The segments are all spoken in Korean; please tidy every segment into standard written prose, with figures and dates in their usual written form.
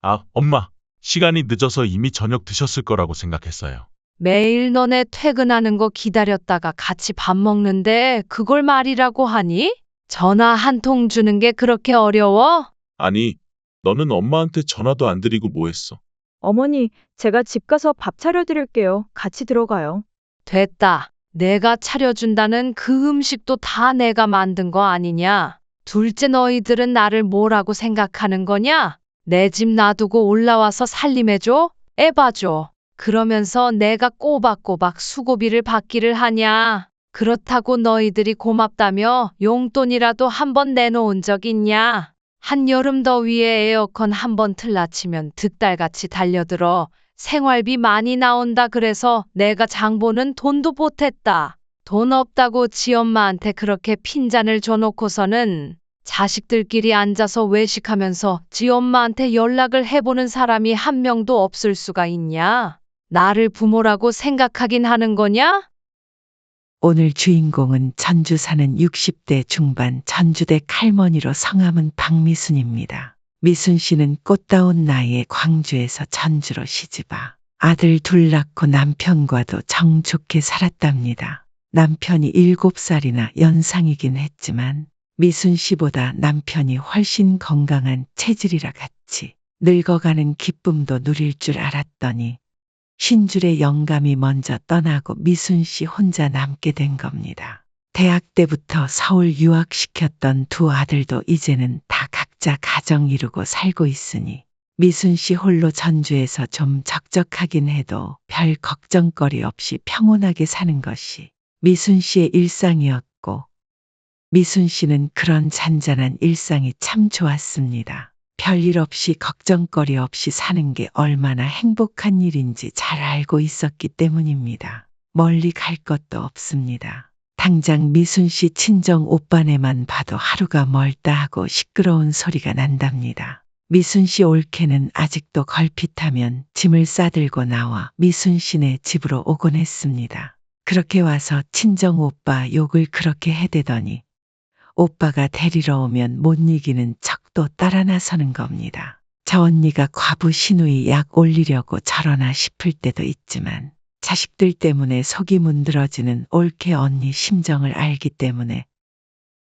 아, 엄마. 시간이 늦어서 이미 저녁 드셨을 거라고 생각했어요. 매일 너네 퇴근하는 거 기다렸다가 같이 밥 먹는데 그걸 말이라고 하니? 전화 한 통 주는 게 그렇게 어려워? 아니, 너는 엄마한테 전화도 안 드리고 뭐 했어? 어머니, 제가 집 가서 밥 차려드릴게요. 같이 들어가요. 됐다. 내가 차려준다는 그 음식도 다 내가 만든 거 아니냐? 둘째 너희들은 나를 뭐라고 생각하는 거냐? 내 집 놔두고 올라와서 살림해줘? 애 봐줘. 그러면서 내가 꼬박꼬박 수고비를 받기를 하냐? 그렇다고 너희들이 고맙다며 용돈이라도 한번 내놓은 적 있냐? 한여름 더위에 에어컨 한번 틀라치면 득달같이 달려들어 생활비 많이 나온다 그래서 내가 장 보는 돈도 보탰다. 돈 없다고 지 엄마한테 그렇게 핀잔을 줘놓고서는 자식들끼리 앉아서 외식하면서 지 엄마한테 연락을 해보는 사람이 한 명도 없을 수가 있냐? 나를 부모라고 생각하긴 하는 거냐? 오늘 주인공은 전주 사는 60대 중반 전주대 칼머니로 성함은 박미순입니다. 미순 씨는 꽃다운 나이에 광주에서 전주로 시집와 아들 둘 낳고 남편과도 정좋게 살았답니다. 남편이 7살이나 연상이긴 했지만 미순 씨보다 남편이 훨씬 건강한 체질이라 같이 늙어가는 기쁨도 누릴 줄 알았더니 신줄의 영감이 먼저 떠나고 미순 씨 혼자 남게 된 겁니다. 대학 때부터 서울 유학시켰던 두 아들도 이제는 다 각자 가정 이루고 살고 있으니 미순 씨 홀로 전주에서 좀 적적하긴 해도 별 걱정거리 없이 평온하게 사는 것이 미순 씨의 일상이었고 미순 씨는 그런 잔잔한 일상이 참 좋았습니다. 별일 없이 걱정거리 없이 사는 게 얼마나 행복한 일인지 잘 알고 있었기 때문입니다. 멀리 갈 것도 없습니다. 당장 미순 씨 친정 오빠네만 봐도 하루가 멀다 하고 시끄러운 소리가 난답니다. 미순 씨 올케는 아직도 걸핏하면 짐을 싸들고 나와 미순 씨네 집으로 오곤 했습니다. 그렇게 와서 친정 오빠 욕을 그렇게 해대더니 오빠가 데리러 오면 못 이기는 척도 따라 나서는 겁니다. 저 언니가 과부 시누이 약 올리려고 저러나 싶을 때도 있지만 자식들 때문에 속이 문드러지는 올케 언니 심정을 알기 때문에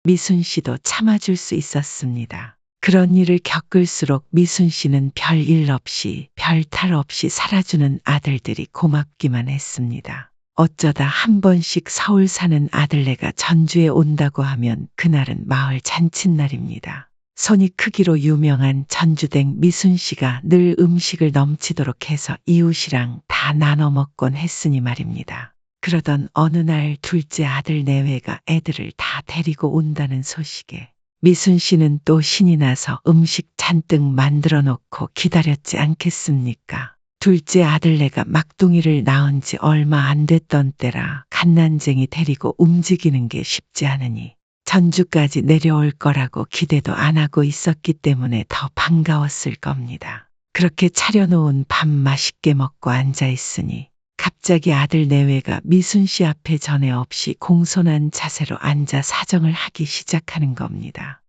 미순 씨도 참아줄 수 있었습니다. 그런 일을 겪을수록 미순 씨는 별일 없이 별 탈 없이 살아주는 아들들이 고맙기만 했습니다. 어쩌다 한 번씩 서울 사는 아들네가 전주에 온다고 하면 그날은 마을 잔칫날입니다. 손이 크기로 유명한 전주댁 미순 씨가 늘 음식을 넘치도록 해서 이웃이랑 다 나눠 먹곤 했으니 말입니다. 그러던 어느 날 둘째 아들 내외가 애들을 다 데리고 온다는 소식에 미순 씨는 또 신이 나서 음식 잔뜩 만들어 놓고 기다렸지 않겠습니까? 둘째 아들네가 막둥이를 낳은 지 얼마 안 됐던 때라 갓난쟁이 데리고 움직이는 게 쉽지 않으니 전주까지 내려올 거라고 기대도 안 하고 있었기 때문에 더 반가웠을 겁니다. 그렇게 차려놓은 밥 맛있게 먹고 앉아 있으니 갑자기 아들 내외가 미순 씨 앞에 전에 없이 공손한 자세로 앉아 사정을 하기 시작하는 겁니다.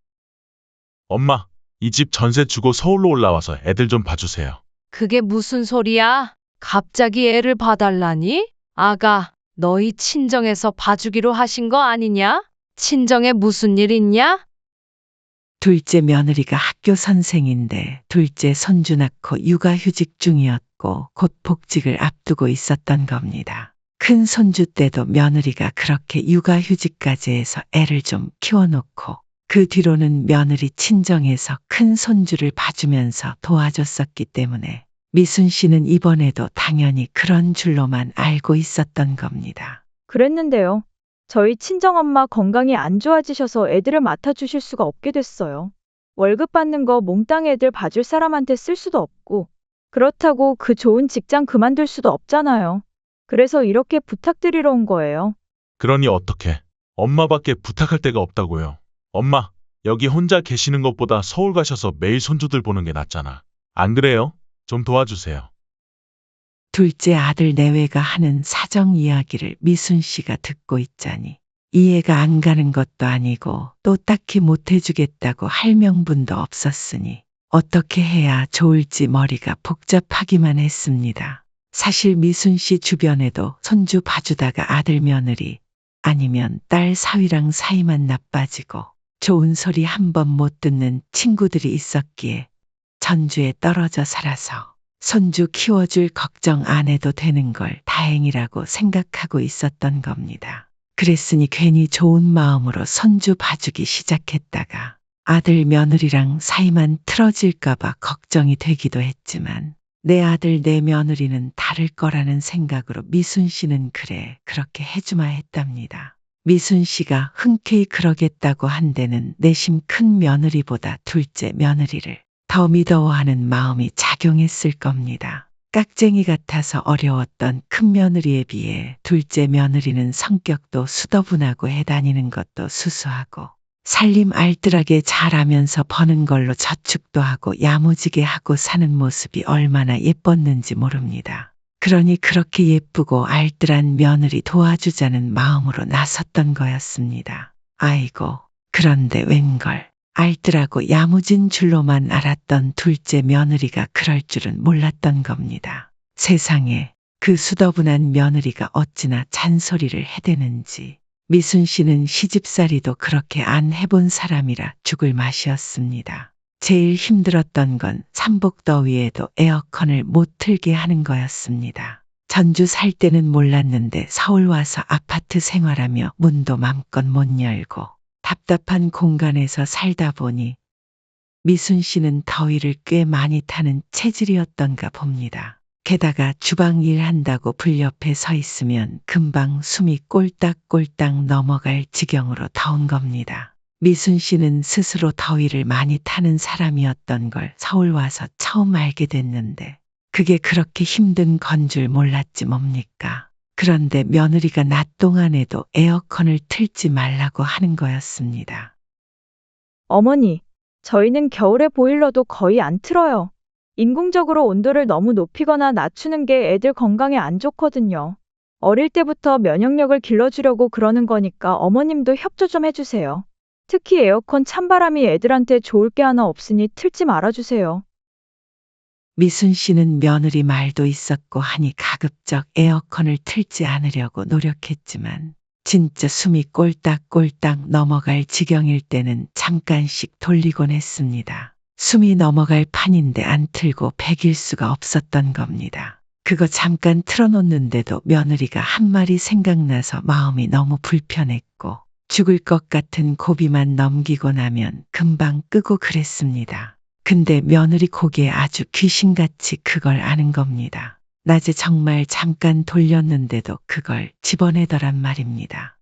엄마, 이 집 전세 주고 서울로 올라와서 애들 좀 봐주세요. 그게 무슨 소리야? 갑자기 애를 봐달라니? 아가, 너희 친정에서 봐주기로 하신 거 아니냐? 친정에 무슨 일 있냐? 둘째 며느리가 학교 선생인데 둘째 손주 낳고 육아휴직 중이었고 곧 복직을 앞두고 있었던 겁니다. 큰 손주 때도 며느리가 그렇게 육아휴직까지 해서 애를 좀 키워놓고 그 뒤로는 며느리 친정에서 큰 손주를 봐주면서 도와줬었기 때문에 미순 씨는 이번에도 당연히 그런 줄로만 알고 있었던 겁니다. 그랬는데요. 저희 친정엄마 건강이 안 좋아지셔서 애들을 맡아주실 수가 없게 됐어요. 월급 받는 거 몽땅 애들 봐줄 사람한테 쓸 수도 없고 그렇다고 그 좋은 직장 그만둘 수도 없잖아요. 그래서 이렇게 부탁드리러 온 거예요. 그러니 어떡해. 엄마밖에 부탁할 데가 없다고요. 엄마, 여기 혼자 계시는 것보다 서울 가셔서 매일 손주들 보는 게 낫잖아. 안 그래요? 좀 도와주세요. 둘째 아들 내외가 하는 사정 이야기를 미순 씨가 듣고 있자니 이해가 안 가는 것도 아니고 또 딱히 못해주겠다고 할 명분도 없었으니 어떻게 해야 좋을지 머리가 복잡하기만 했습니다. 사실 미순 씨 주변에도 손주 봐주다가 아들 며느리 아니면 딸 사위랑 사이만 나빠지고 좋은 소리 한 번 못 듣는 친구들이 있었기에 전주에 떨어져 살아서 손주 키워줄 걱정 안 해도 되는 걸 다행이라고 생각하고 있었던 겁니다. 그랬으니 괜히 좋은 마음으로 손주 봐주기 시작했다가 아들 며느리랑 사이만 틀어질까봐 걱정이 되기도 했지만 내 아들 내 며느리는 다를 거라는 생각으로 미순 씨는 그래 그렇게 해주마 했답니다. 미순 씨가 흔쾌히 그러겠다고 한 데는 내심 큰 며느리보다 둘째 며느리를 더 믿어하는 마음이 작용했을 겁니다. 깍쟁이 같아서 어려웠던 큰 며느리에 비해 둘째 며느리는 성격도 수더분하고 해다니는 것도 수수하고 살림 알뜰하게 잘하면서 버는 걸로 저축도 하고 야무지게 하고 사는 모습이 얼마나 예뻤는지 모릅니다. 그러니 그렇게 예쁘고 알뜰한 며느리 도와주자는 마음으로 나섰던 거였습니다. 아이고, 그런데 웬걸 알뜰하고 야무진 줄로만 알았던 둘째 며느리가 그럴 줄은 몰랐던 겁니다. 세상에 그 수더분한 며느리가 어찌나 잔소리를 해대는지. 미순 씨는 시집살이도 그렇게 안 해본 사람이라 죽을 맛이었습니다. 제일 힘들었던 건 삼복더위에도 에어컨을 못 틀게 하는 거였습니다. 전주 살 때는 몰랐는데 서울 와서 아파트 생활하며 문도 맘껏 못 열고 답답한 공간에서 살다 보니 미순 씨는 더위를 꽤 많이 타는 체질이었던가 봅니다. 게다가 주방 일한다고 불 옆에 서 있으면 금방 숨이 꼴딱꼴딱 넘어갈 지경으로 더운 겁니다. 미순 씨는 스스로 더위를 많이 타는 사람이었던 걸 서울 와서 처음 알게 됐는데 그게 그렇게 힘든 건 줄 몰랐지 뭡니까. 그런데 며느리가 낮 동안에도 에어컨을 틀지 말라고 하는 거였습니다. 어머니, 저희는 겨울에 보일러도 거의 안 틀어요. 인공적으로 온도를 너무 높이거나 낮추는 게 애들 건강에 안 좋거든요. 어릴 때부터 면역력을 길러주려고 그러는 거니까 어머님도 협조 좀 해주세요. 특히 에어컨 찬바람이 애들한테 좋을 게 하나 없으니 틀지 말아주세요. 미순 씨는 며느리 말도 있었고 하니 가급적 에어컨을 틀지 않으려고 노력했지만 진짜 숨이 꼴딱꼴딱 넘어갈 지경일 때는 잠깐씩 돌리곤 했습니다. 숨이 넘어갈 판인데 안 틀고 배길 수가 없었던 겁니다. 그거 잠깐 틀어놓는데도 며느리가 한 말이 생각나서 마음이 너무 불편했고 죽을 것 같은 고비만 넘기고 나면 금방 끄고 그랬습니다. 근데 며느리 고기에 아주 귀신같이 그걸 아는 겁니다. 낮에 정말 잠깐 돌렸는데도 그걸 집어내더란 말입니다.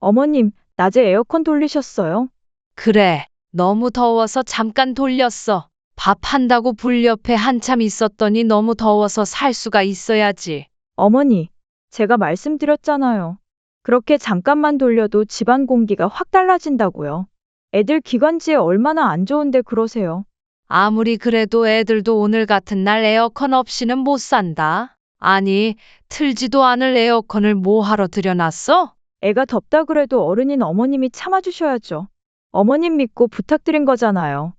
어머님, 낮에 에어컨 돌리셨어요? 그래, 너무 더워서 잠깐 돌렸어. 밥 한다고 불 옆에 한참 있었더니 너무 더워서 살 수가 있어야지. 어머니, 제가 말씀드렸잖아요. 그렇게 잠깐만 돌려도 집안 공기가 확 달라진다고요. 애들 기관지에 얼마나 안 좋은데 그러세요. 아무리 그래도 애들도 오늘 같은 날 에어컨 없이는 못 산다. 아니, 틀지도 않을 에어컨을 뭐 하러 들여놨어? 애가 덥다 그래도 어른인 어머님이 참아주셔야죠. 어머님 믿고 부탁드린 거잖아요.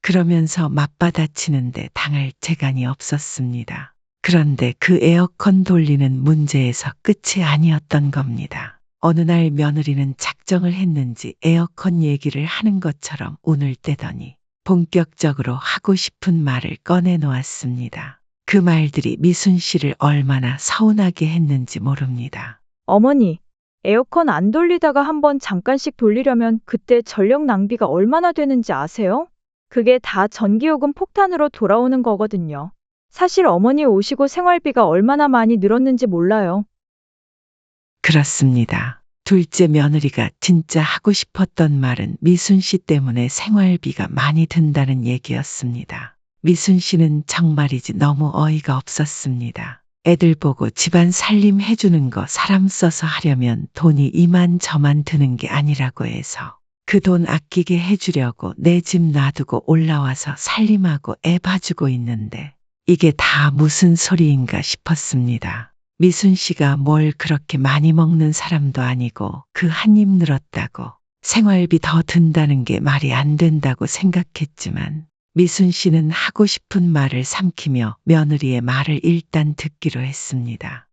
그러면서 맞받아치는데 당할 재간이 없었습니다. 그런데 그 에어컨 돌리는 문제에서 끝이 아니었던 겁니다. 어느 날 며느리는 작정을 했는지 에어컨 얘기를 하는 것처럼 운을 떼더니 본격적으로 하고 싶은 말을 꺼내놓았습니다. 그 말들이 미순 씨를 얼마나 서운하게 했는지 모릅니다. 어머니, 에어컨 안 돌리다가 한번 잠깐씩 돌리려면 그때 전력 낭비가 얼마나 되는지 아세요? 그게 다 전기요금 폭탄으로 돌아오는 거거든요. 사실 어머니 오시고 생활비가 얼마나 많이 늘었는지 몰라요. 그렇습니다. 둘째 며느리가 진짜 하고 싶었던 말은 미순 씨 때문에 생활비가 많이 든다는 얘기였습니다. 미순 씨는 정말이지 너무 어이가 없었습니다. 애들 보고 집안 살림 해주는 거 사람 써서 하려면 돈이 이만저만 드는 게 아니라고 해서 그 돈 아끼게 해주려고 내 집 놔두고 올라와서 살림하고 애 봐주고 있는데 이게 다 무슨 소리인가 싶었습니다. 미순 씨가 뭘 그렇게 많이 먹는 사람도 아니고 그 한 입 늘었다고 생활비 더 든다는 게 말이 안 된다고 생각했지만 미순 씨는 하고 싶은 말을 삼키며 며느리의 말을 일단 듣기로 했습니다.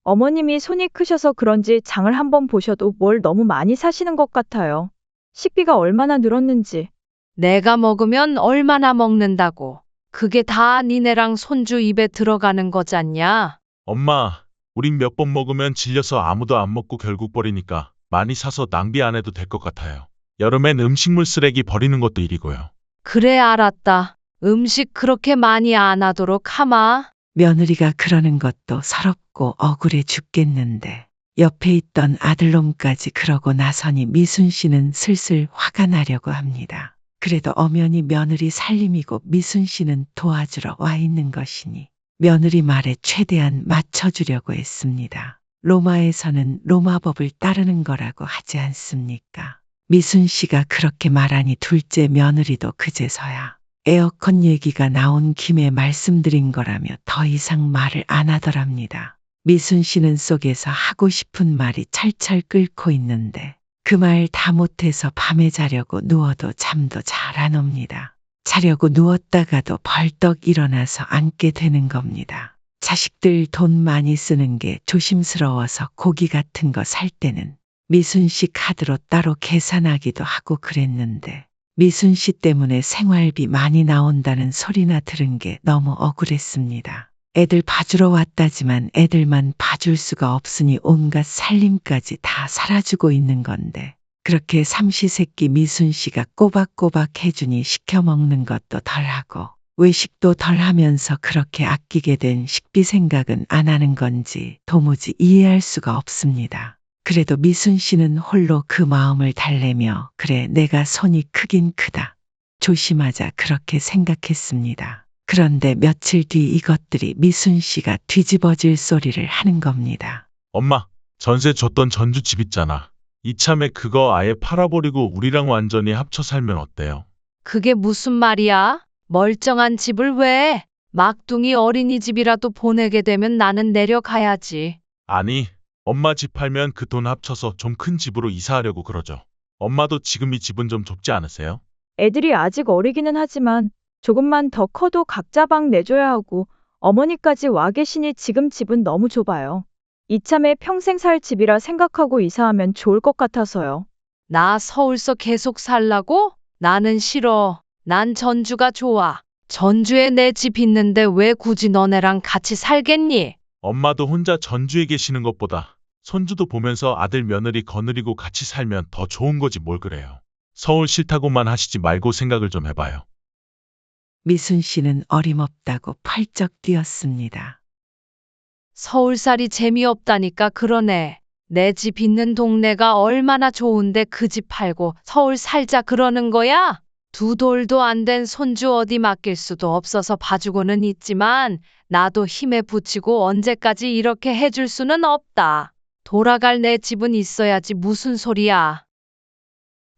어머님이 손이 크셔서 그런지 장을 한번 보셔도 뭘 너무 많이 사시는 것 같아요. 식비가 얼마나 늘었는지. 내가 먹으면 얼마나 먹는다고. 그게 다 니네랑 손주 입에 들어가는 거잖냐? 엄마, 우린 몇 번 먹으면 질려서 아무도 안 먹고 결국 버리니까 많이 사서 낭비 안 해도 될 것 같아요. 여름엔 음식물 쓰레기 버리는 것도 일이고요. 그래 알았다. 음식 그렇게 많이 안 하도록 하마. 며느리가 그러는 것도 서럽고 억울해 죽겠는데 옆에 있던 아들놈까지 그러고 나서니 미순 씨는 슬슬 화가 나려고 합니다. 그래도 엄연히 며느리 살림이고 미순 씨는 도와주러 와 있는 것이니 며느리 말에 최대한 맞춰주려고 했습니다. 로마에서는 로마법을 따르는 거라고 하지 않습니까? 미순 씨가 그렇게 말하니 둘째 며느리도 그제서야 에어컨 얘기가 나온 김에 말씀드린 거라며 더 이상 말을 안 하더랍니다. 미순 씨는 속에서 하고 싶은 말이 철철 끓고 있는데 그 말 다 못해서 밤에 자려고 누워도 잠도 잘 안 옵니다. 자려고 누웠다가도 벌떡 일어나서 앉게 되는 겁니다. 자식들 돈 많이 쓰는 게 조심스러워서 고기 같은 거 살 때는 미순 씨 카드로 따로 계산하기도 하고 그랬는데 미순 씨 때문에 생활비 많이 나온다는 소리나 들은 게 너무 억울했습니다. 애들 봐주러 왔다지만 애들만 봐줄 수가 없으니 온갖 살림까지 다 살아주고 있는 건데 그렇게 삼시세끼 미순 씨가 꼬박꼬박 해주니 시켜 먹는 것도 덜하고 외식도 덜하면서 그렇게 아끼게 된 식비 생각은 안 하는 건지 도무지 이해할 수가 없습니다. 그래도 미순 씨는 홀로 그 마음을 달래며 그래 내가 손이 크긴 크다. 조심하자 그렇게 생각했습니다. 그런데 며칠 뒤 이것들이 미순 씨가 뒤집어질 소리를 하는 겁니다. 엄마, 전세 줬던 전주 집 있잖아. 이참에 그거 아예 팔아버리고 우리랑 완전히 합쳐 살면 어때요? 그게 무슨 말이야? 멀쩡한 집을 왜? 막둥이 어린이집이라도 보내게 되면 나는 내려가야지. 아니, 엄마 집 팔면 그 돈 합쳐서 좀 큰 집으로 이사하려고 그러죠. 엄마도 지금 이 집은 좀 좁지 않으세요? 애들이 아직 어리기는 하지만 조금만 더 커도 각자 방 내줘야 하고 어머니까지 와 계시니 지금 집은 너무 좁아요. 이참에 평생 살 집이라 생각하고 이사하면 좋을 것 같아서요. 나 서울서 계속 살라고? 나는 싫어. 난 전주가 좋아. 전주에 내 집 있는데 왜 굳이 너네랑 같이 살겠니? 엄마도 혼자 전주에 계시는 것보다 손주도 보면서 아들 며느리 거느리고 같이 살면 더 좋은 거지 뭘 그래요. 서울 싫다고만 하시지 말고 생각을 좀 해봐요. 미순 씨는 어림없다고 펄쩍 뛰었습니다. 서울살이 재미없다니까 그러네. 내 집 있는 동네가 얼마나 좋은데 그 집 팔고 서울 살자 그러는 거야? 두 돌도 안 된 손주 어디 맡길 수도 없어서 봐주고는 있지만 나도 힘에 부치고 언제까지 이렇게 해줄 수는 없다. 돌아갈 내 집은 있어야지 무슨 소리야.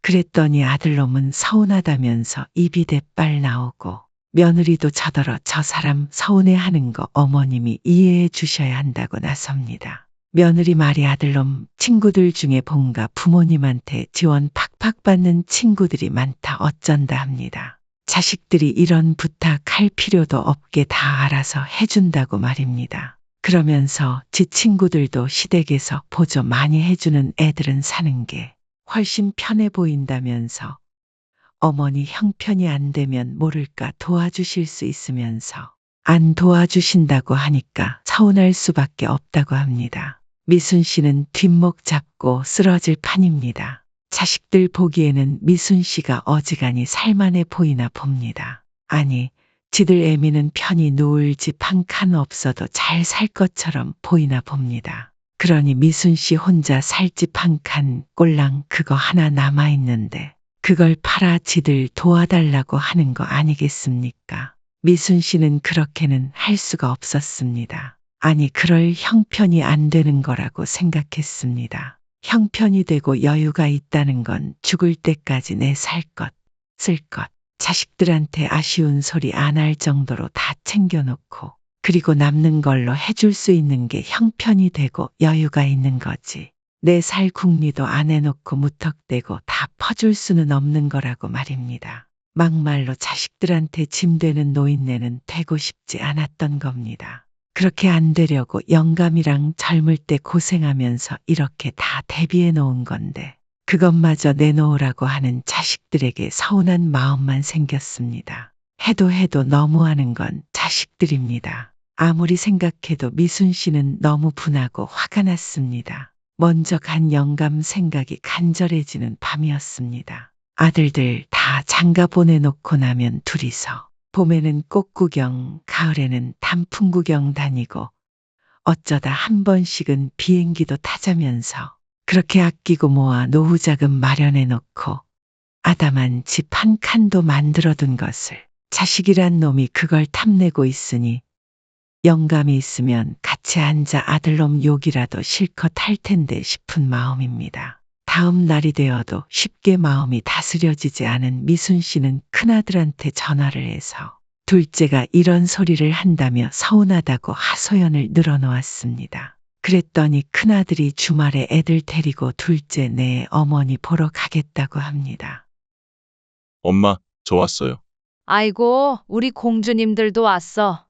그랬더니 아들놈은 서운하다면서 입이 대빨 나오고 며느리도 저더러 저 사람 서운해하는 거 어머님이 이해해 주셔야 한다고 나섭니다. 며느리 말이 아들놈 친구들 중에 본가 부모님한테 지원 팍팍 받는 친구들이 많다 어쩐다 합니다. 자식들이 이런 부탁할 필요도 없게 다 알아서 해준다고 말입니다. 그러면서 지 친구들도 시댁에서 보조 많이 해주는 애들은 사는 게 훨씬 편해 보인다면서 어머니 형편이 안 되면 모를까 도와주실 수 있으면서 안 도와주신다고 하니까 서운할 수밖에 없다고 합니다. 미순 씨는 뒷목 잡고 쓰러질 판입니다. 자식들 보기에는 미순 씨가 어지간히 살만해 보이나 봅니다. 아니, 지들 애미는 편히 누울 집 한 칸 없어도 잘 살 것처럼 보이나 봅니다. 그러니 미순 씨 혼자 살 집 한 칸 꼴랑 그거 하나 남아있는데 그걸 팔아 지들 도와달라고 하는 거 아니겠습니까? 미순 씨는 그렇게는 할 수가 없었습니다. 아니, 그럴 형편이 안 되는 거라고 생각했습니다. 형편이 되고 여유가 있다는 건 죽을 때까지 내 살 것, 쓸 것, 자식들한테 아쉬운 소리 안 할 정도로 다 챙겨놓고 그리고 남는 걸로 해줄 수 있는 게 형편이 되고 여유가 있는 거지. 내 살 궁리도 안 해놓고 무턱대고 다 퍼줄 수는 없는 거라고 말입니다. 막말로 자식들한테 짐 되는 노인네는 되고 싶지 않았던 겁니다. 그렇게 안 되려고 영감이랑 젊을 때 고생하면서 이렇게 다 대비해 놓은 건데 그것마저 내놓으라고 하는 자식들에게 서운한 마음만 생겼습니다. 해도 너무하는 건 자식들입니다. 아무리 생각해도 미순 씨는 너무 분하고 화가 났습니다. 먼저 간 영감 생각이 간절해지는 밤이었습니다. 아들들 다 장가 보내놓고 나면 둘이서 봄에는 꽃 구경, 가을에는 단풍 구경 다니고 어쩌다 한 번씩은 비행기도 타자면서 그렇게 아끼고 모아 노후 자금 마련해 놓고 아담한 집 한 칸도 만들어둔 것을 자식이란 놈이 그걸 탐내고 있으니 영감이 있으면 같이 앉아 아들놈 욕이라도 실컷 할 텐데 싶은 마음입니다. 다음 날이 되어도 쉽게 마음이 다스려지지 않은 미순 씨는 큰아들한테 전화를 해서 둘째가 이런 소리를 한다며 서운하다고 하소연을 늘어놓았습니다. 그랬더니 큰아들이 주말에 애들 데리고 둘째 내 어머니 보러 가겠다고 합니다. 엄마, 저 왔어요. 아이고, 우리 공주님들도 왔어.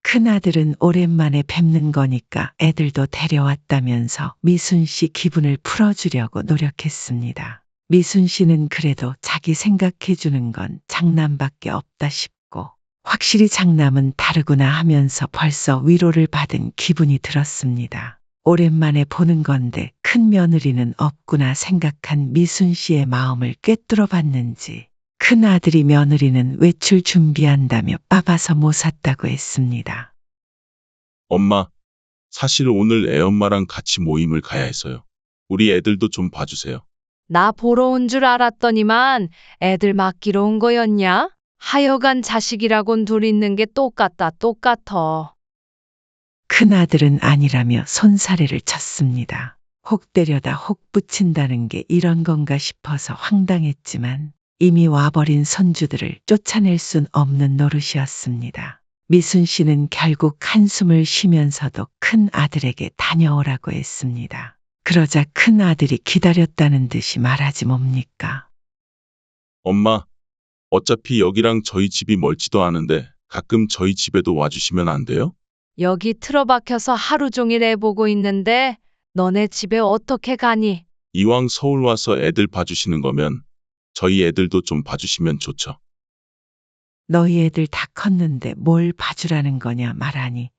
큰아들은 오랜만에 뵙는 거니까 애들도 데려왔다면서 미순 씨 기분을 풀어주려고 노력했습니다. 미순 씨는 그래도 자기 생각해 주는 건 장남밖에 없다 싶고 확실히 장남은 다르구나 하면서 벌써 위로를 받은 기분이 들었습니다. 오랜만에 보는 건데 큰 며느리는 없구나 생각한 미순 씨의 마음을 꿰뚫어 봤는지 큰아들이 며느리는 외출 준비한다며 빠봐서 못 샀다고 했습니다. 엄마, 사실 오늘 애엄마랑 같이 모임을 가야 해서요. 우리 애들도 좀 봐주세요. 나 보러 온 줄 알았더니만 애들 맡기러 온 거였냐? 하여간 자식이라곤 둘 있는 게 똑같아. 큰아들은 아니라며 손사래를 쳤습니다. 혹 때려다 혹 붙인다는 게 이런 건가 싶어서 황당했지만 이미 와버린 손주들을 쫓아낼 순 없는 노릇이었습니다. 미순 씨는 결국 한숨을 쉬면서도 큰 아들에게 다녀오라고 했습니다. 그러자 큰 아들이 기다렸다는 듯이 말하지 뭡니까? 엄마, 어차피 여기랑 저희 집이 멀지도 않은데 가끔 저희 집에도 와주시면 안 돼요? 여기 틀어박혀서 하루 종일 애 보고 있는데 너네 집에 어떻게 가니? 이왕 서울 와서 애들 봐주시는 거면 저희 애들도 좀 봐주시면 좋죠. 너희 애들 다 컸는데 뭘 봐주라는 거냐 말하니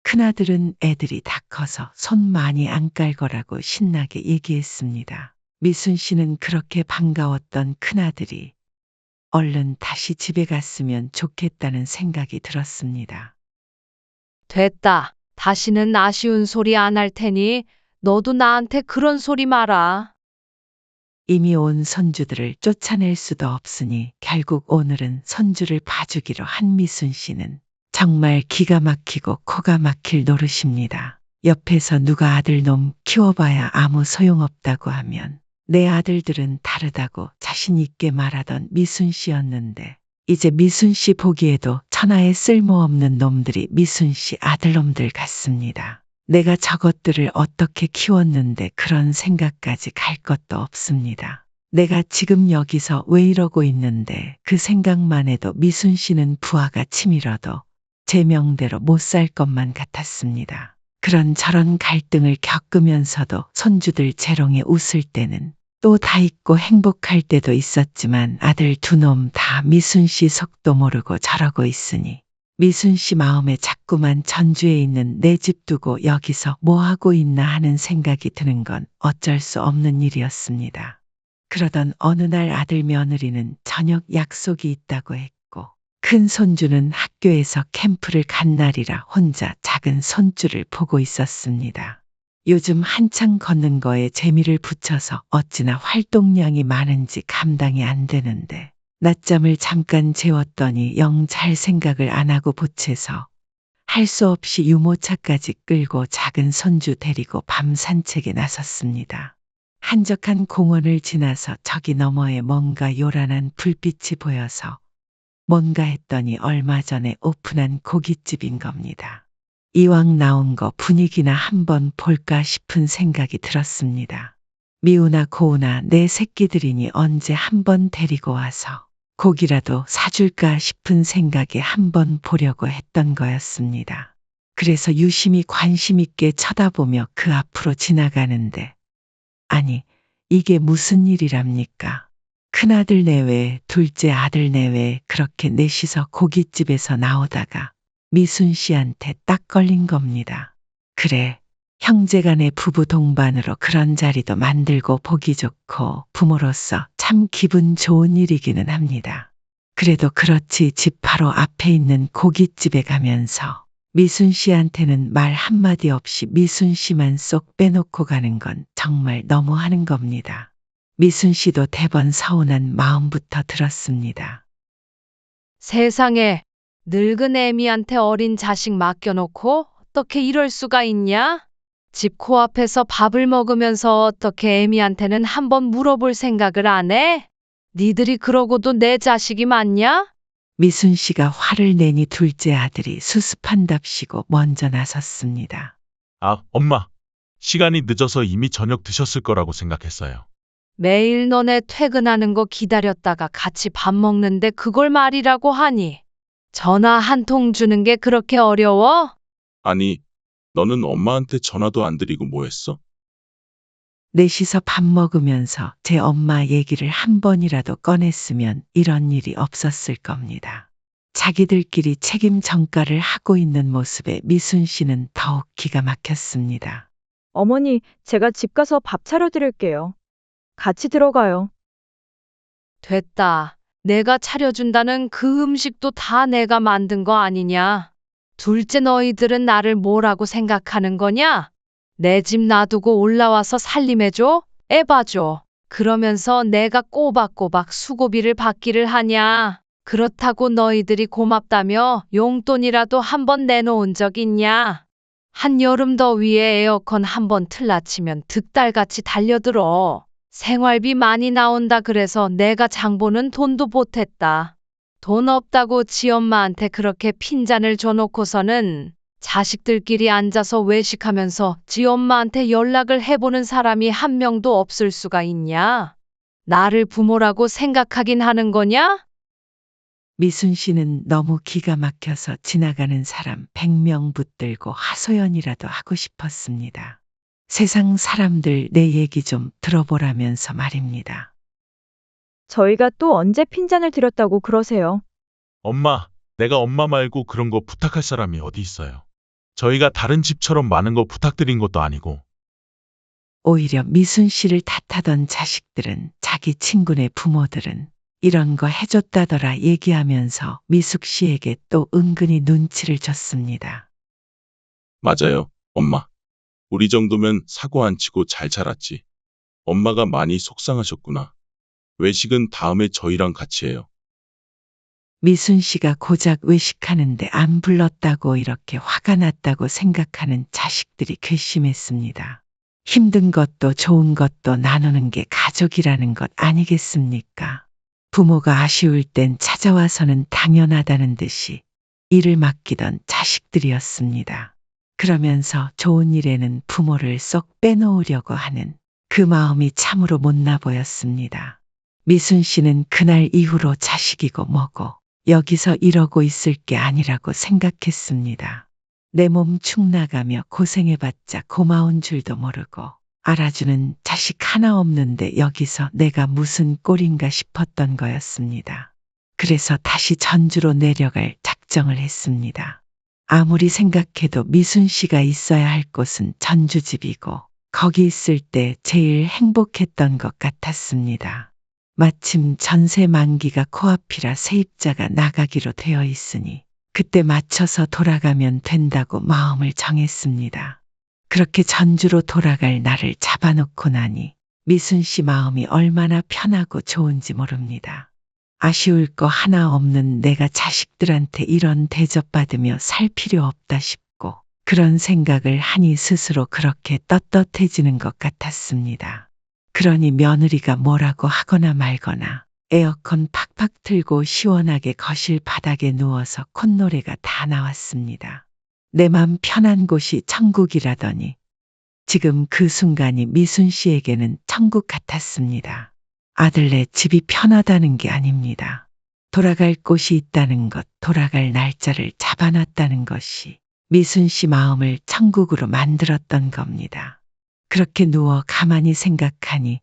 큰아들은 애들이 다 커서 손 많이 안 깔 거라고 신나게 얘기했습니다. 미순 씨는 그렇게 반가웠던 큰아들이 얼른 다시 집에 갔으면 좋겠다는 생각이 들었습니다. 됐다. 다시는 아쉬운 소리 안 할 테니 너도 나한테 그런 소리 마라. 이미 온 손주들을 쫓아낼 수도 없으니 결국 오늘은 손주를 봐주기로 한 미순 씨는 정말 기가 막히고 코가 막힐 노릇입니다. 옆에서 누가 아들놈 키워봐야 아무 소용없다고 하면 내 아들들은 다르다고 자신 있게 말하던 미순 씨였는데 이제 미순 씨 보기에도 천하에 쓸모없는 놈들이 미순 씨 아들놈들 같습니다. 내가 저것들을 어떻게 키웠는데 그런 생각까지 갈 것도 없습니다. 내가 지금 여기서 왜 이러고 있는데 그 생각만 해도 미순 씨는 부하가 치밀어도 제 명대로 못 살 것만 같았습니다. 그런 저런 갈등을 겪으면서도 손주들 재롱에 웃을 때는 또 다 있고 행복할 때도 있었지만 아들 두 놈 다 미순 씨 속도 모르고 저러고 있으니 미순 씨 마음에 자꾸만 전주에 있는 내 집 두고 여기서 뭐 하고 있나 하는 생각이 드는 건 어쩔 수 없는 일이었습니다. 그러던 어느 날 아들 며느리는 저녁 약속이 있다고 했고 큰 손주는 학교에서 캠프를 간 날이라 혼자 작은 손주를 보고 있었습니다. 요즘 한창 걷는 거에 재미를 붙여서 어찌나 활동량이 많은지 감당이 안 되는데 낮잠을 잠깐 재웠더니 영 잘 생각을 안 하고 보채서 할 수 없이 유모차까지 끌고 작은 손주 데리고 밤 산책에 나섰습니다. 한적한 공원을 지나서 저기 너머에 뭔가 요란한 불빛이 보여서 뭔가 했더니 얼마 전에 오픈한 고깃집인 겁니다. 이왕 나온 거 분위기나 한번 볼까 싶은 생각이 들었습니다. 미우나 고우나 내 새끼들이니 언제 한번 데리고 와서 고기라도 사줄까 싶은 생각에 한번 보려고 했던 거였습니다. 그래서 유심히 관심 있게 쳐다보며 그 앞으로 지나가는데, 아니, 이게 무슨 일이랍니까? 큰아들 내외, 둘째 아들 내외 그렇게 넷이서 고깃집에서 나오다가 미순 씨한테 딱 걸린 겁니다. 그래, 형제간의 부부 동반으로 그런 자리도 만들고 보기 좋고 부모로서 참 기분 좋은 일이기는 합니다. 그래도 그렇지 집 바로 앞에 있는 고깃집에 가면서 미순 씨한테는 말 한마디 없이 미순 씨만 쏙 빼놓고 가는 건 정말 너무하는 겁니다. 미순 씨도 대번 서운한 마음부터 들었습니다. 세상에, 늙은 애미한테 어린 자식 맡겨놓고 어떻게 이럴 수가 있냐? 집 코앞에서 밥을 먹으면서 어떻게 애미한테는 한번 물어볼 생각을 안 해? 니들이 그러고도 내 자식이 맞냐? 미순 씨가 화를 내니 둘째 아들이 수습한답시고 먼저 나섰습니다. 아, 엄마. 시간이 늦어서 이미 저녁 드셨을 거라고 생각했어요. 매일 너네 퇴근하는 거 기다렸다가 같이 밥 먹는데 그걸 말이라고 하니? 전화 한 통 주는 게 그렇게 어려워? 아니, 너는 엄마한테 전화도 안 드리고 뭐 했어? 넷이서 밥 먹으면서 제 엄마 얘기를 한 번이라도 꺼냈으면 이런 일이 없었을 겁니다. 자기들끼리 책임 전가를 하고 있는 모습에 미순 씨는 더욱 기가 막혔습니다. 어머니, 제가 집 가서 밥 차려드릴게요. 같이 들어가요. 됐다. 내가 차려준다는 그 음식도 다 내가 만든 거 아니냐? 둘째 너희들은 나를 뭐라고 생각하는 거냐? 내 집 놔두고 올라와서 살림해줘? 애 봐줘. 그러면서 내가 꼬박꼬박 수고비를 받기를 하냐? 그렇다고 너희들이 고맙다며 용돈이라도 한번 내놓은 적 있냐? 한여름 더위에 에어컨 한번 틀라치면 득달같이 달려들어. 생활비 많이 나온다 그래서 내가 장 보는 돈도 보탰다. 돈 없다고 지 엄마한테 그렇게 핀잔을 줘놓고서는 자식들끼리 앉아서 외식하면서 지 엄마한테 연락을 해보는 사람이 한 명도 없을 수가 있냐? 나를 부모라고 생각하긴 하는 거냐? 미순 씨는 너무 기가 막혀서 지나가는 사람 100명 붙들고 하소연이라도 하고 싶었습니다. 세상 사람들 내 얘기 좀 들어보라면서 말입니다. 저희가 또 언제 핀잔을 드렸다고 그러세요? 엄마, 내가 엄마 말고 그런 거 부탁할 사람이 어디 있어요? 저희가 다른 집처럼 많은 거 부탁드린 것도 아니고. 오히려 미순 씨를 탓하던 자식들은 자기 친구네 부모들은 이런 거 해줬다더라 얘기하면서 미숙 씨에게 또 은근히 눈치를 줬습니다. 맞아요, 엄마. 우리 정도면 사고 안 치고 잘 자랐지. 엄마가 많이 속상하셨구나. 외식은 다음에 저희랑 같이 해요. 미순 씨가 고작 외식하는데 안 불렀다고 이렇게 화가 났다고 생각하는 자식들이 괘씸했습니다. 힘든 것도 좋은 것도 나누는 게 가족이라는 것 아니겠습니까? 부모가 아쉬울 땐 찾아와서는 당연하다는 듯이 일을 맡기던 자식들이었습니다. 그러면서 좋은 일에는 부모를 쏙 빼놓으려고 하는 그 마음이 참으로 못나 보였습니다. 미순 씨는 그날 이후로 자식이고 뭐고 여기서 이러고 있을 게 아니라고 생각했습니다. 내 몸 축 나가며 고생해봤자 고마운 줄도 모르고 알아주는 자식 하나 없는데 여기서 내가 무슨 꼴인가 싶었던 거였습니다. 그래서 다시 전주로 내려갈 작정을 했습니다. 아무리 생각해도 미순 씨가 있어야 할 곳은 전주집이고 거기 있을 때 제일 행복했던 것 같았습니다. 마침 전세 만기가 코앞이라 세입자가 나가기로 되어 있으니 그때 맞춰서 돌아가면 된다고 마음을 정했습니다. 그렇게 전주로 돌아갈 날을 잡아놓고 나니 미순 씨 마음이 얼마나 편하고 좋은지 모릅니다. 아쉬울 거 하나 없는 내가 자식들한테 이런 대접받으며 살 필요 없다 싶고 그런 생각을 하니 스스로 그렇게 떳떳해지는 것 같았습니다. 그러니 며느리가 뭐라고 하거나 말거나 에어컨 팍팍 틀고 시원하게 거실 바닥에 누워서 콧노래가 다 나왔습니다. 내 맘 편한 곳이 천국이라더니 지금 그 순간이 미순 씨에게는 천국 같았습니다. 아들네 집이 편하다는 게 아닙니다. 돌아갈 곳이 있다는 것, 돌아갈 날짜를 잡아놨다는 것이 미순 씨 마음을 천국으로 만들었던 겁니다. 그렇게 누워 가만히 생각하니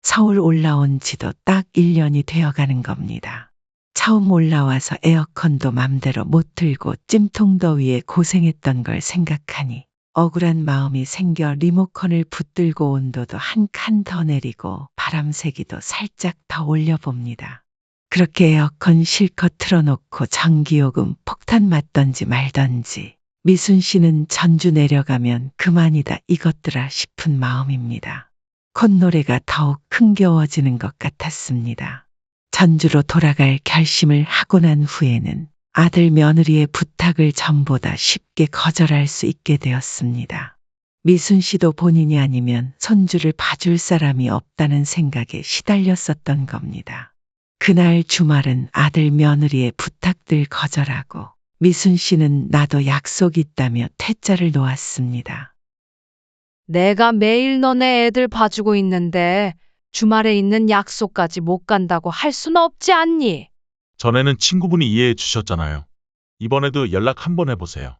서울 올라온 지도 딱 1년이 되어가는 겁니다. 처음 올라와서 에어컨도 맘대로 못 틀고 찜통더위에 고생했던 걸 생각하니 억울한 마음이 생겨 리모컨을 붙들고 온도도 한 칸 더 내리고 바람세기도 살짝 더 올려봅니다. 그렇게 에어컨 실컷 틀어놓고 전기요금 폭탄 맞던지 말던지 미순 씨는 전주 내려가면 그만이다 이것들아 싶은 마음입니다. 콧노래가 더욱 흥겨워지는 것 같았습니다. 전주로 돌아갈 결심을 하고 난 후에는 아들 며느리의 부탁을 전보다 쉽게 거절할 수 있게 되었습니다. 미순 씨도 본인이 아니면 손주를 봐줄 사람이 없다는 생각에 시달렸었던 겁니다. 그날 주말은 아들 며느리의 부탁들 거절하고 미순 씨는 나도 약속 있다며 퇴짜를 놓았습니다. 내가 매일 너네 애들 봐주고 있는데 주말에 있는 약속까지 못 간다고 할 순 없지 않니? 전에는 친구분이 이해해 주셨잖아요. 이번에도 연락 한번 해보세요.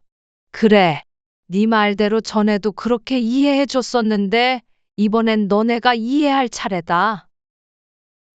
그래. 네 말대로 전에도 그렇게 이해해 줬었는데 이번엔 너네가 이해할 차례다.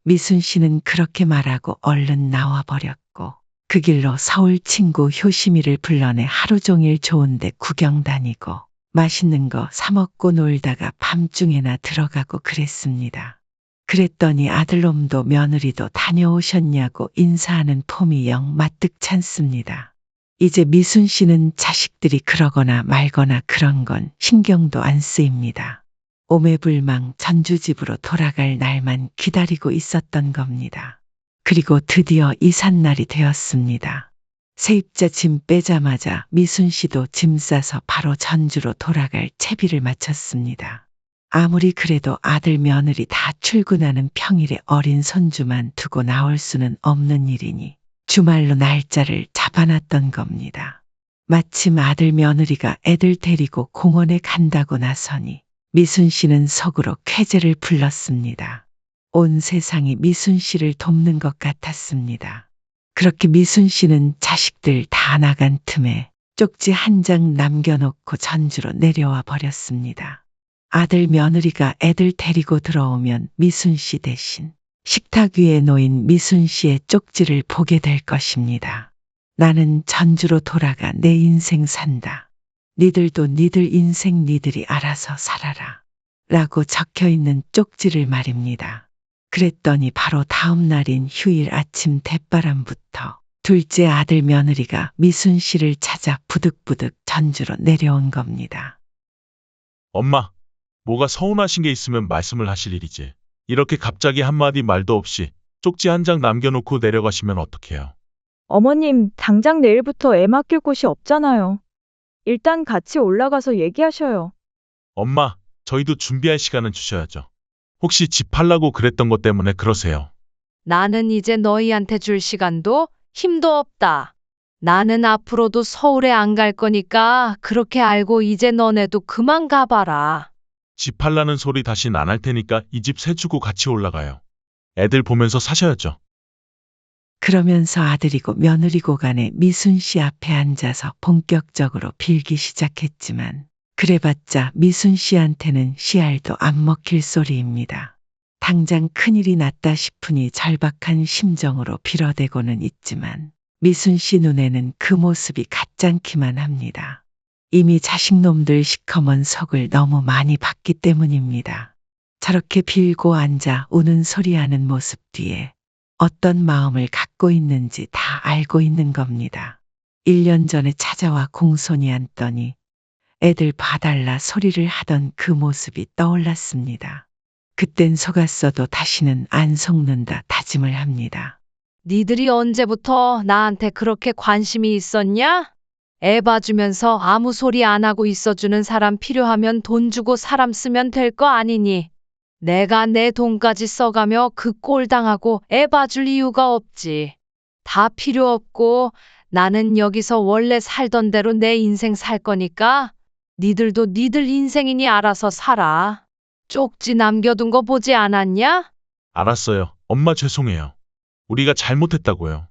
미순 씨는 그렇게 말하고 얼른 나와버렸고 그 길로 서울 친구 효심이를 불러내 하루 종일 좋은데 구경 다니고 맛있는 거 사 먹고 놀다가 밤중에나 들어가고 그랬습니다. 그랬더니 아들놈도 며느리도 다녀오셨냐고 인사하는 폼이 영 마뜩찮습니다. 이제 미순 씨는 자식들이 그러거나 말거나 그런 건 신경도 안 쓰입니다. 오매불망 전주집으로 돌아갈 날만 기다리고 있었던 겁니다. 그리고 드디어 이삿날이 되었습니다. 세입자 짐 빼자마자 미순 씨도 짐 싸서 바로 전주로 돌아갈 채비를 마쳤습니다. 아무리 그래도 아들 며느리 다 출근하는 평일에 어린 손주만 두고 나올 수는 없는 일이니 주말로 날짜를 잡아놨던 겁니다. 마침 아들 며느리가 애들 데리고 공원에 간다고 나서니 미순 씨는 속으로 쾌재를 불렀습니다. 온 세상이 미순 씨를 돕는 것 같았습니다. 그렇게 미순 씨는 자식들 다 나간 틈에 쪽지 한 장 남겨놓고 전주로 내려와 버렸습니다. 아들 며느리가 애들 데리고 들어오면 미순 씨 대신 식탁 위에 놓인 미순 씨의 쪽지를 보게 될 것입니다. 나는 전주로 돌아가 내 인생 산다. 니들도 니들 인생 니들이 알아서 살아라. 라고 적혀 있는 쪽지를 말입니다. 그랬더니 바로 다음 날인 휴일 아침 대바람부터 둘째 아들 며느리가 미순 씨를 찾아 부득부득 전주로 내려온 겁니다. 엄마, 뭐가 서운하신 게 있으면 말씀을 하실 일이지. 이렇게 갑자기 한마디 말도 없이 쪽지 한 장 남겨놓고 내려가시면 어떡해요? 어머님, 당장 내일부터 애 맡길 곳이 없잖아요. 일단 같이 올라가서 얘기하셔요. 엄마, 저희도 준비할 시간은 주셔야죠. 혹시 집 팔라고 그랬던 것 때문에 그러세요? 나는 이제 너희한테 줄 시간도 힘도 없다. 나는 앞으로도 서울에 안 갈 거니까 그렇게 알고 이제 너네도 그만 가봐라. 집 팔라는 소리 다신 안 할 테니까 이 집 세 주고 같이 올라가요. 애들 보면서 사셔야죠. 그러면서 아들이고 며느리고 간에 미순 씨 앞에 앉아서 본격적으로 빌기 시작했지만 그래봤자 미순 씨한테는 씨알도 안 먹힐 소리입니다. 당장 큰일이 났다 싶으니 절박한 심정으로 빌어대고는 있지만 미순 씨 눈에는 그 모습이 가짠기만 합니다. 이미 자식놈들 시커먼 속을 너무 많이 봤기 때문입니다. 저렇게 빌고 앉아 우는 소리하는 모습 뒤에 어떤 마음을 갖고 있는지 다 알고 있는 겁니다. 1년 전에 찾아와 공손히 앉더니 애들 봐달라 소리를 하던 그 모습이 떠올랐습니다. 그땐 속았어도 다시는 안 속는다 다짐을 합니다. 니들이 언제부터 나한테 그렇게 관심이 있었냐? 애 봐주면서 아무 소리 안 하고 있어주는 사람 필요하면 돈 주고 사람 쓰면 될 거 아니니. 내가 내 돈까지 써가며 그 꼴 당하고 애 봐줄 이유가 없지. 다 필요 없고 나는 여기서 원래 살던 대로 내 인생 살 거니까 니들도 니들 인생이니 알아서 살아. 쪽지 남겨둔 거 보지 않았냐? 알았어요. 엄마 죄송해요. 우리가 잘못했다고요.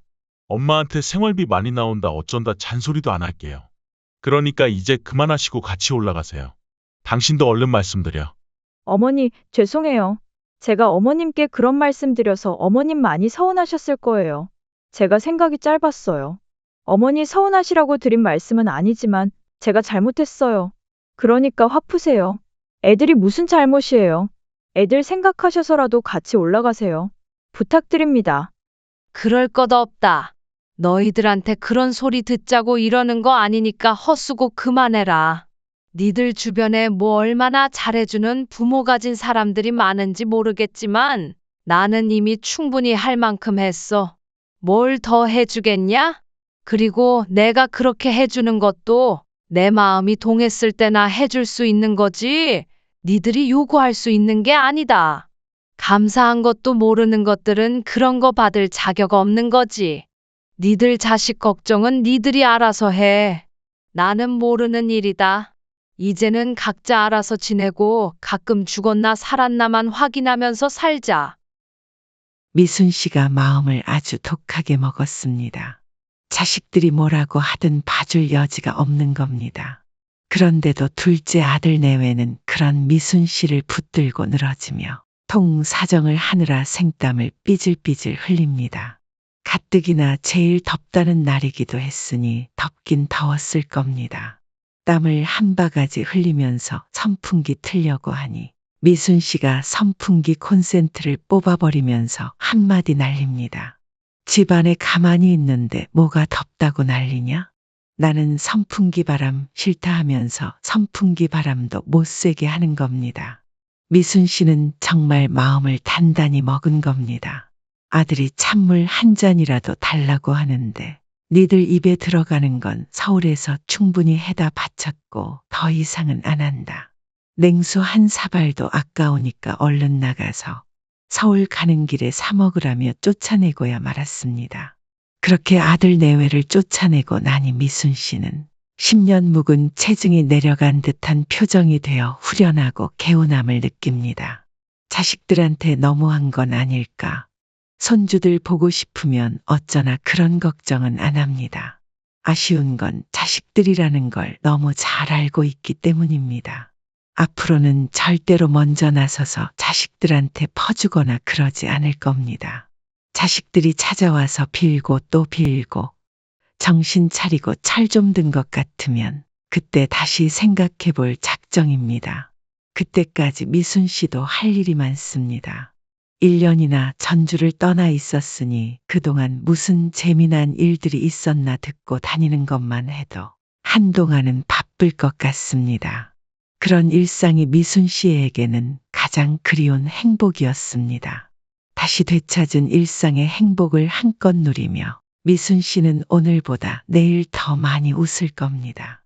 엄마한테 생활비 많이 나온다 어쩐다 잔소리도 안 할게요. 그러니까 이제 그만하시고 같이 올라가세요. 당신도 얼른 말씀드려. 어머니, 죄송해요. 제가 어머님께 그런 말씀 드려서 어머님 많이 서운하셨을 거예요. 제가 생각이 짧았어요. 어머니 서운하시라고 드린 말씀은 아니지만 제가 잘못했어요. 그러니까 화 푸세요. 애들이 무슨 잘못이에요. 애들 생각하셔서라도 같이 올라가세요. 부탁드립니다. 그럴 것 없다. 너희들한테 그런 소리 듣자고 이러는 거 아니니까 헛수고 그만해라. 니들 주변에 뭐 얼마나 잘해주는 부모 가진 사람들이 많은지 모르겠지만 나는 이미 충분히 할 만큼 했어. 뭘 더 해주겠냐? 그리고 내가 그렇게 해주는 것도 내 마음이 동했을 때나 해줄 수 있는 거지. 니들이 요구할 수 있는 게 아니다. 감사한 것도 모르는 것들은 그런 거 받을 자격 없는 거지. 니들 자식 걱정은 니들이 알아서 해. 나는 모르는 일이다. 이제는 각자 알아서 지내고 가끔 죽었나 살았나만 확인하면서 살자. 미순 씨가 마음을 아주 독하게 먹었습니다. 자식들이 뭐라고 하든 봐줄 여지가 없는 겁니다. 그런데도 둘째 아들 내외는 그런 미순 씨를 붙들고 늘어지며 통사정을 하느라 생땀을 삐질삐질 흘립니다. 가뜩이나 제일 덥다는 날이기도 했으니 덥긴 더웠을 겁니다. 땀을 한 바가지 흘리면서 선풍기 틀려고 하니 미순 씨가 선풍기 콘센트를 뽑아버리면서 한마디 날립니다. 집안에 가만히 있는데 뭐가 덥다고 난리냐? 나는 선풍기 바람 싫다 하면서 선풍기 바람도 못 쐬게 하는 겁니다. 미순 씨는 정말 마음을 단단히 먹은 겁니다. 아들이 찬물 한 잔이라도 달라고 하는데 니들 입에 들어가는 건 서울에서 충분히 해다 바쳤고 더 이상은 안 한다. 냉수 한 사발도 아까우니까 얼른 나가서 서울 가는 길에 사 먹으라며 쫓아내고야 말았습니다. 그렇게 아들 내외를 쫓아내고 나니 미순 씨는 10년 묵은 체증이 내려간 듯한 표정이 되어 후련하고 개운함을 느낍니다. 자식들한테 너무한 건 아닐까. 손주들 보고 싶으면 어쩌나 그런 걱정은 안 합니다. 아쉬운 건 자식들이라는 걸 너무 잘 알고 있기 때문입니다. 앞으로는 절대로 먼저 나서서 자식들한테 퍼주거나 그러지 않을 겁니다. 자식들이 찾아와서 빌고 또 빌고 정신 차리고 철 좀 든 것 같으면 그때 다시 생각해 볼 작정입니다. 그때까지 미순 씨도 할 일이 많습니다. 1년이나 전주를 떠나 있었으니 그동안 무슨 재미난 일들이 있었나 듣고 다니는 것만 해도 한동안은 바쁠 것 같습니다. 그런 일상이 미순 씨에게는 가장 그리운 행복이었습니다. 다시 되찾은 일상의 행복을 한껏 누리며 미순 씨는 오늘보다 내일 더 많이 웃을 겁니다.